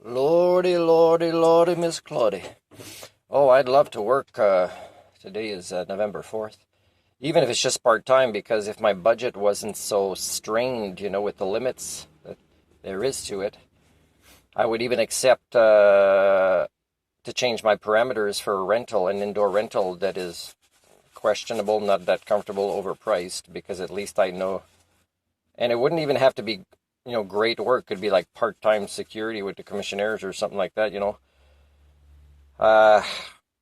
Lordy, lordy, lordy, Miss Claudie. Oh, I'd love to work. Today is November 4th. Even if it's just part-time, because if my budget wasn't so strained, with the limits that there is to it, I would even accept to change my parameters for a rental, an indoor rental that is questionable, not that comfortable, overpriced, because at least I know. And it wouldn't even have to be, great work. Could be like part-time security with the commissionaires or something like that. Uh,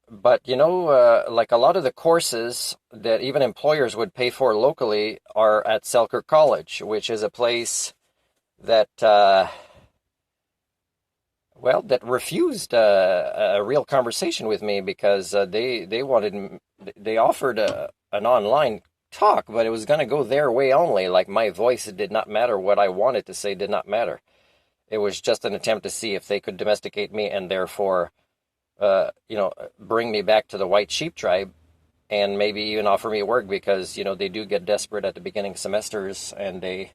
but like a lot of the courses that even employers would pay for locally are at Selkirk College, which is a place that, that refused a real conversation with me because they offered an online talk, but it was going to go their way only. Like my voice, it did not matter. What I wanted to say did not matter. It was just an attempt to see if they could domesticate me and therefore bring me back to the white sheep tribe and maybe even offer me work because, they do get desperate at the beginning semesters and they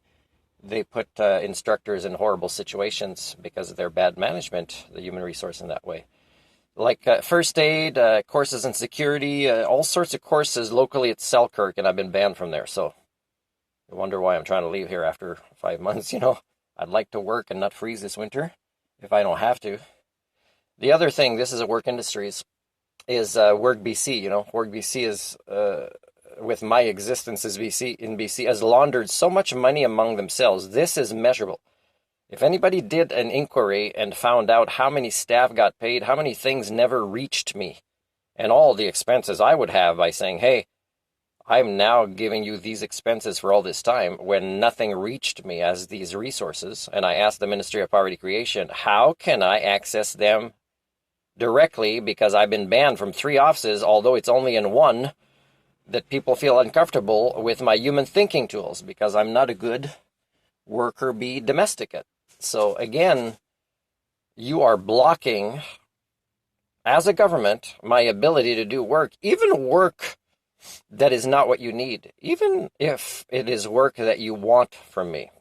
put instructors in horrible situations because of their bad management, the human resource in that way. Like first aid, courses in security, all sorts of courses locally at Selkirk, and I've been banned from there. So I wonder why I'm trying to leave here after 5 months, I'd like to work and not freeze this winter if I don't have to. The other thing, this is a Work Industries, is Work BC. Work BC is, with my existence as BC, has laundered so much money among themselves. This is measurable. If anybody did an inquiry and found out how many staff got paid, how many things never reached me, and all the expenses I would have by saying, hey, I'm now giving you these expenses for all this time when nothing reached me as these resources, and I asked the Ministry of Poverty Creation, how can I access them directly because I've been banned from 3 offices, although it's only in one, that people feel uncomfortable with my human thinking tools because I'm not a good worker bee domesticate. So again, you are blocking, as a government, my ability to do work, even work that is not what you need, even if it is work that you want from me.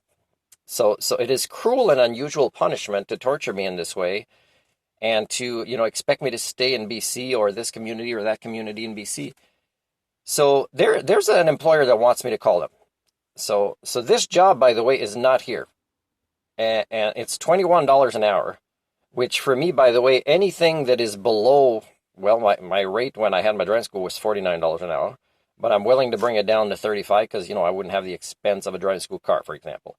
So it is cruel and unusual punishment to torture me in this way and to, expect me to stay in BC or this community or that community in BC. So there's an employer that wants me to call them. So this job, by the way, is not here. And it's $21 an hour, which for me, by the way, anything that is below, well, my rate when I had my driving school was $49 an hour, but I'm willing to bring it down to 35 because, I wouldn't have the expense of a driving school car, for example.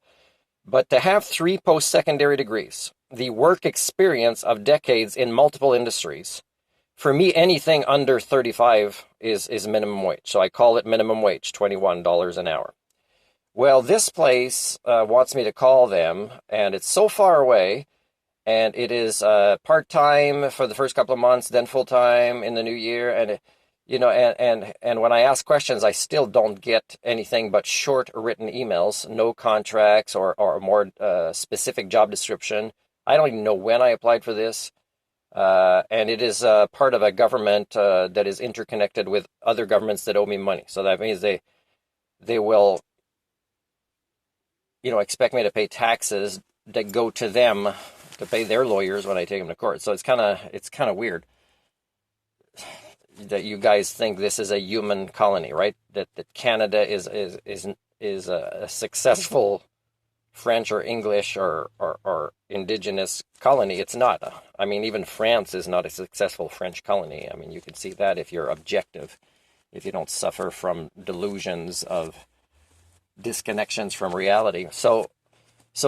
But to have 3 post-secondary degrees, the work experience of decades in multiple industries, for me, anything under 35 is minimum wage. So I call it minimum wage, $21 an hour. Well, this place wants me to call them, and it's so far away, and it is part-time for the first couple of months, then full-time in the new year, and and when I ask questions, I still don't get anything but short written emails, no contracts or more specific job description. I don't even know when I applied for this, and it is part of a government that is interconnected with other governments that owe me money. So that means they will expect me to pay taxes that go to them to pay their lawyers when I take them to court. So it's kind of weird that you guys think this is a human colony, right? That Canada is a successful French or English or indigenous colony. It's not. I mean, even France is not a successful French colony. I mean, you can see that if you're objective, if you don't suffer from delusions of disconnections from reality. So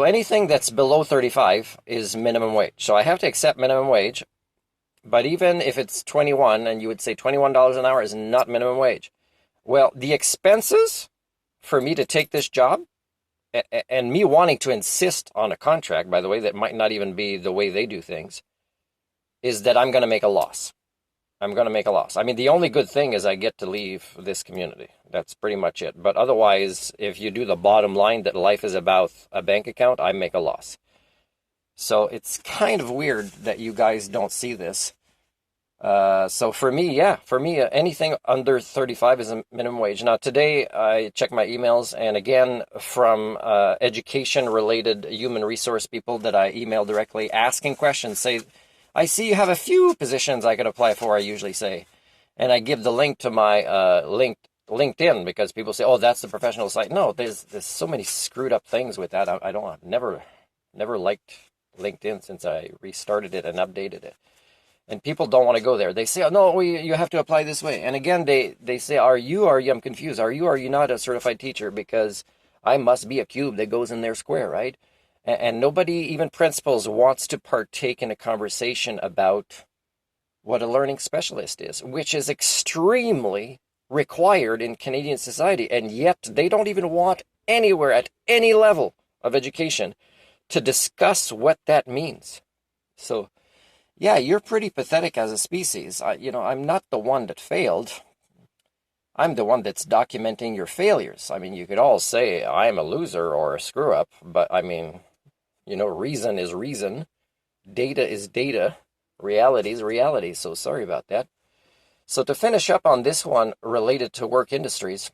anything that's below 35 is minimum wage. So I have to accept minimum wage. But even if it's 21, and you would say $21 an hour is not minimum wage. Well, the expenses for me to take this job and me wanting to insist on a contract, by the way, that might not even be the way they do things, is that I'm going to make a loss. I'm going to make a loss. I mean, the only good thing is I get to leave this community. That's pretty much it. But otherwise, if you do the bottom line that life is about a bank account, I make a loss. So it's kind of weird that you guys don't see this. So for me, anything under 35 is a minimum wage. Now, today I check my emails, and again, from education-related human resource people that I email directly, asking questions, say, I see you have a few positions I could apply for, I usually say. And I give the link to my LinkedIn, because people say, oh, that's the professional site. No, there's so many screwed up things with that. I don't, never liked LinkedIn since I restarted it and updated it. And people don't want to go there. They say, oh, no, you have to apply this way. And again, they say, are you, I'm confused. Are you not a certified teacher? Because I must be a cube that goes in their square, right? And nobody, even principals, wants to partake in a conversation about what a learning specialist is, which is extremely required in Canadian society. And yet they don't even want anywhere at any level of education to discuss what that means. So, yeah, you're pretty pathetic as a species. I'm not the one that failed. I'm the one that's documenting your failures. I mean, you could all say I'm a loser or a screw up, but I mean, reason is reason. Data is data. Reality is reality. So sorry about that. So to finish up on this one related to work industries,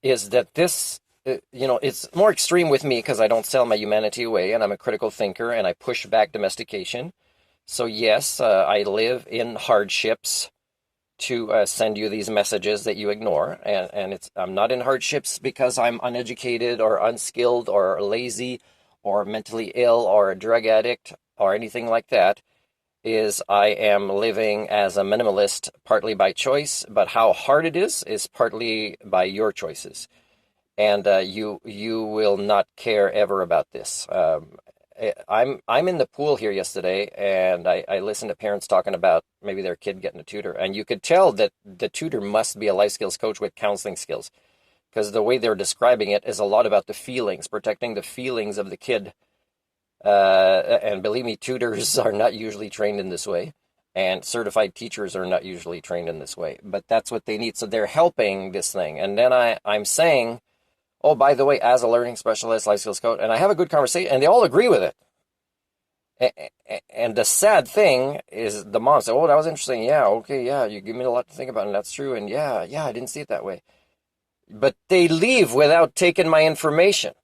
is that this, it's more extreme with me because I don't sell my humanity away, and I'm a critical thinker, and I push back domestication. So yes, I live in hardships to send you these messages that you ignore, and I'm not in hardships because I'm uneducated or unskilled or lazy or mentally ill or a drug addict or anything like that. Is I am living as a minimalist partly by choice, but how hard it is partly by your choices, and you will not care ever about this. I'm in the pool here yesterday, and I listened to parents talking about maybe their kid getting a tutor, and you could tell that the tutor must be a life skills coach with counseling skills, because the way they're describing it is a lot about the feelings, protecting the feelings of the kid. And believe me, tutors are not usually trained in this way, and certified teachers are not usually trained in this way, but that's what they need. So they're helping this thing. And then I'm saying, oh, by the way, as a learning specialist, life skills coach, and I have a good conversation, and they all agree with it. And the sad thing is the mom said, oh, that was interesting. Yeah, okay, yeah, you give me a lot to think about, and that's true. And yeah, I didn't see it that way. But they leave without taking my information.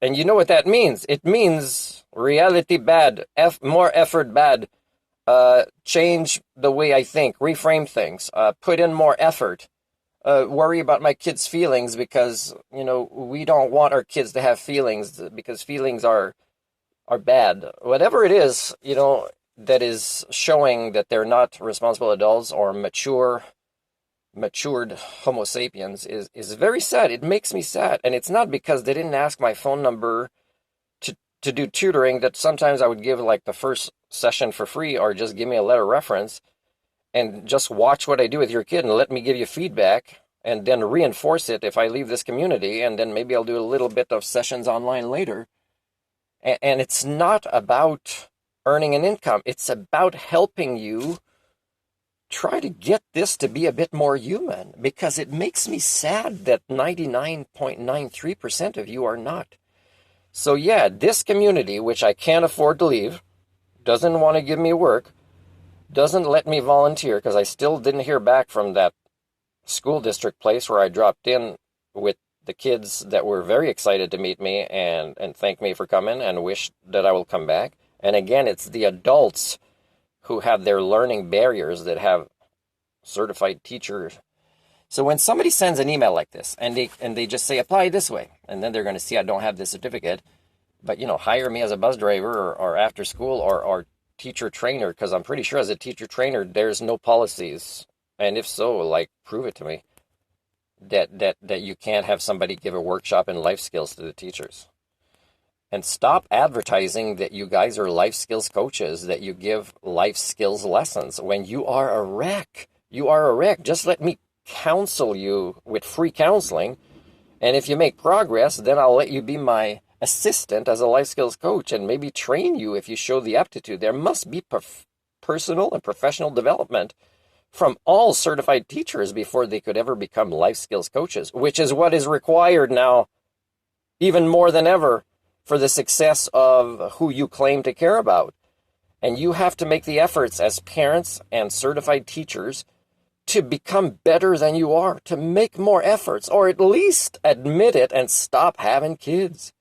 And you know what that means? It means reality bad, more effort bad, change the way I think, reframe things, put in more effort, worry about my kids' feelings, because, we don't want our kids to have feelings, because feelings are bad. Whatever it is, that is showing that they're not responsible adults or matured Homo sapiens is very sad. It makes me sad. And it's not because they didn't ask my phone number to do tutoring, that sometimes I would give like the first session for free, or just give me a letter reference and just watch what I do with your kid and let me give you feedback and then reinforce it if I leave this community, and then maybe I'll do a little bit of sessions online later. And it's not about earning an income. It's about helping you try to get this to be a bit more human, because it makes me sad that 99.93% of you are not. So yeah, this community, which I can't afford to leave, doesn't want to give me work, doesn't let me volunteer, because I still didn't hear back from that school district place where I dropped in with the kids that were very excited to meet me and thank me for coming and wish that I will come back. And again, it's the adults who have their learning barriers that have certified teachers. So when somebody sends an email like this, and they just say, apply this way, and then they're going to see I don't have this certificate, but hire me as a bus driver or after school or teacher trainer, because I'm pretty sure as a teacher trainer there's no policies, and if so, like, prove it to me that you can't have somebody give a workshop in life skills to the teachers. And stop advertising that you guys are life skills coaches, that you give life skills lessons, when you are a wreck. You are a wreck. Just let me counsel you with free counseling. And if you make progress, then I'll let you be my assistant as a life skills coach and maybe train you if you show the aptitude. There must be personal and professional development from all certified teachers before they could ever become life skills coaches, which is what is required now, even more than ever, for the success of who you claim to care about. And you have to make the efforts as parents and certified teachers to become better than you are, to make more efforts, or at least admit it and stop having kids.